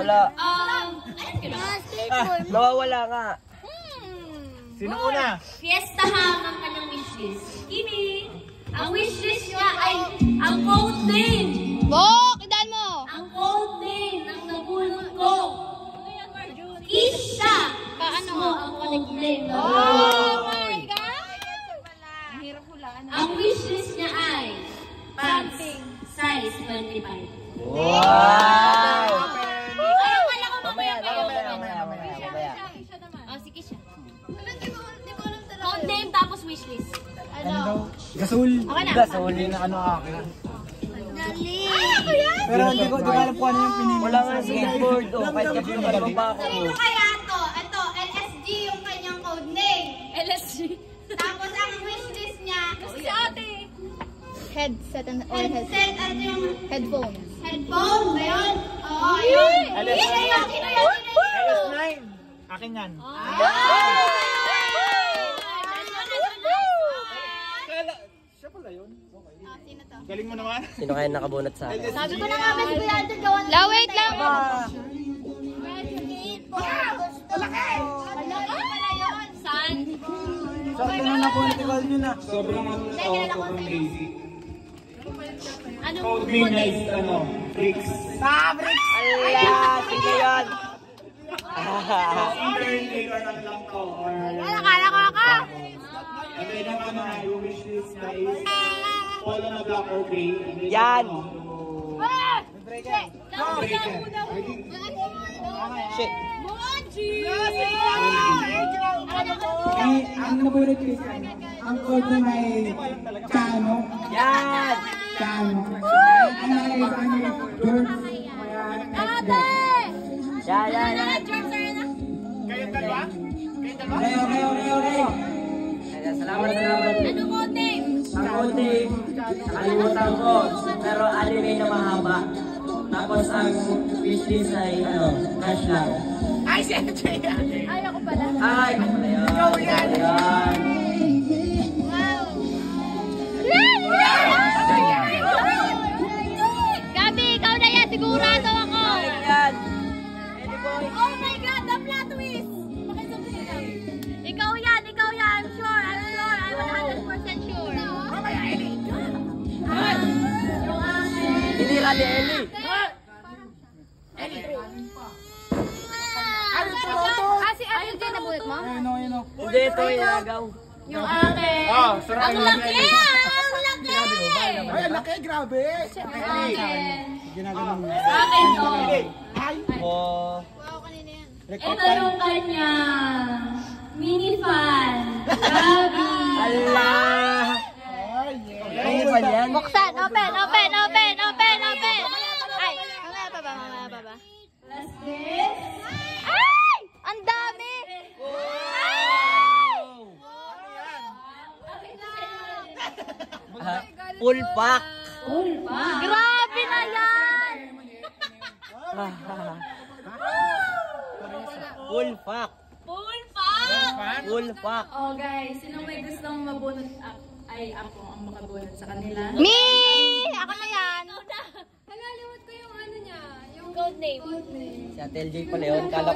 Wala. Nawawala nga. Sino una? Fiesta Ham ang kanyang wishlist. Kimi, ang wishlist niya ay ang code name. Bok, idan mo. Ang code name ng nabulot ko. Kisha. Paano mo ang code name? Oh my God! Hirap hulaan. Ang wishlist niya ay pants size 25. Wow! Mamaya. Oh, si Kisha. Code name tapos wishlist. Ano? Gasol. Okay na. Gasol yung ano akin. Dali. Pero hindi ko alam kung ano yung pinili. Wala nga skateboard. Kahit kapag pa ako. Sino kaya to? Ito, LSG yung kanyang code name. LSG. Tapos ang wishlist niya, Si ate. Headset and or headset at yung headphone. headphone ba yun? Oo, yun. Sino yun? LS9. Akin yan. Siya pala yun. Sino to? Galing mo naman. Sino kaya nakabunot sa akin? Sabi ko na nga ba si Kuya Alden gawan La, wait lang. Saan? Sakto na nakuntikal nyo na. Sobrang sobrang lazy. Ano? Code name niya is Bricks. Bricks! Ala! Sige yan! Either later na lang to or... Akala ko ako. And then ang yung wish list na is all on a black or gray. Yan! Shit! Ang nabunod ko isa, ang code na may Chano. Yan! Chano. Ang nalagay sa amin, George. Yan! Kayong dalawa? Okay. Salamat! Ano code name? Ang konti, nakalimutan ko, pero anime na mahaba. Tapos ang wishlist ay cash lang. Ay, si MJ! Ay, ako pala. Ay, pala yun. Gabi, ikaw na yan. Sigurado ako. Yan! Oh my God, the plot twist! Ikaw yan. I'm sure. I'm 100% sure. Hindi ka ni Ellie. Si Ate Jen nabunot mo? Hindi, ito inagaw. Yung akin. Sarap Ang laki! Ang laki! Ay, ang laki, grabe! Ginagawa mo. Akin to. Oh. Ito yung kanya. Mini fan. Gabi. Allah! Ano ba yan? Buksan. Open. Ay, mamaya pa ba? Plus this. Ay! Ang dami! Full pack! Full pa. Grabe na yan! Full pack! Full pa. Full pack! Oh guys, sino may gustong mabunot ay ako ang makabunot sa kanila? Me! Ako na yan! Nagalimutan ko yung ano niya, yung code name. Si Ate LJ pala yun. Kala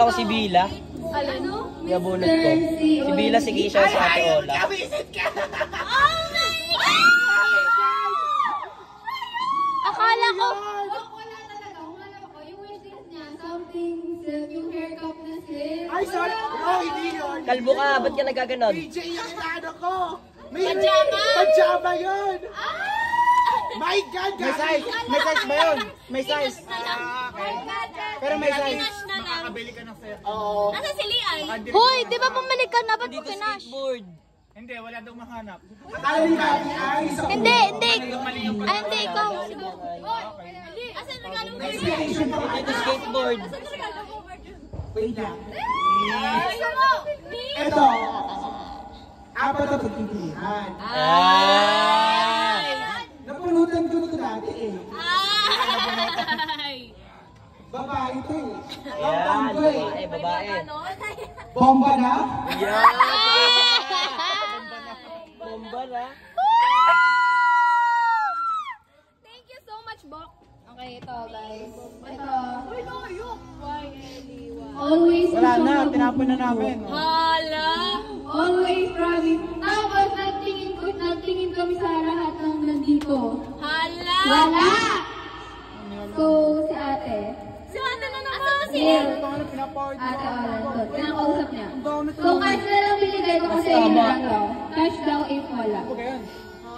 ko si Bila. Ano? Nabunot ko. Si Bila, si Kisha, si Ate Ola. Akala ko... Wala talaga. Wala ako. Yung wishlist niya, something, yung haircut na slip. Ay, sorry! Oh, hindi yun! Kalbo ka, ba't ka nagaganon? PJ yung ano ko! Pajama yun! My God, guys! May size ba yun? May size. Okay. Pero may size. Makakabili ka ng set. Oo. Nasa si Lian? Hoy, di ba bumalik ka na? Ba't mo Dito kinash? skateboard. Hindi, wala daw mahanap. Akala ni Gabi ay isa. Hindi. Ay, hindi, ikaw. Asan regalo mo? Dito skateboard. Asan regalo mo, Virgin? Wait lang. Gusto mo? Ito. Apat na pagpipilihan. Napunutan ko na ito dati eh. Ay! Babae ito eh. Ayan, Ito eh. babae. Bomba na? Yan! Bomba na. Thank you so much, Bok. Okay. Okay, ito guys. Ito. Always Wala na, isang tinapon na namin. Hala! always promise. Tapos nagtingin kami sa lahat ng nandito. Hala! Wala! So, si ate. Si ate na naman! Ito nga na pinapawid. Ate Alan to. Pinakausap niya. So, cash na lang binigay ko kasi yun lang daw. Cash daw if wala.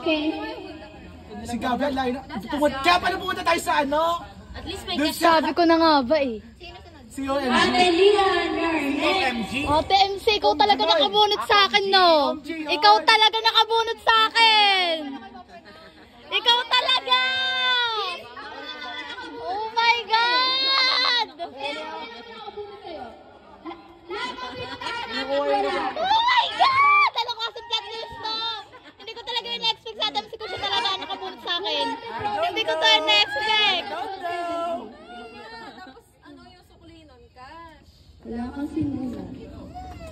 Okay? Si Gabriel, layo na. Kaya pala pumunta tayo sa ano? At least may Doon cash. sa Sabi ko na nga ba eh. si OMG. Ate Lian, Garnet. OMG. Ate MC, ikaw talaga nakabunot sa akin, no? Ikaw talaga nakabunot sa akin! Ikaw talaga! Oh my God! Oh my God! Alam ko kasi plot twist to! Hindi ko talaga in-expect sa Adam si Kusya talaga nakabunot sa akin. Hindi ko to in-expect! Wala kang sinula.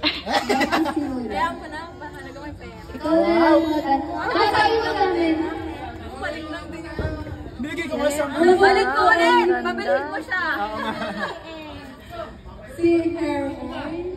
Wala kang sinula. Kaya mo na, baka nagawin pa yan. Ikaw na lang mag-ano. Sasabi mo namin. Binigay ko mo sa Balik ko ulit! Pabilis mo siya! Si Herman.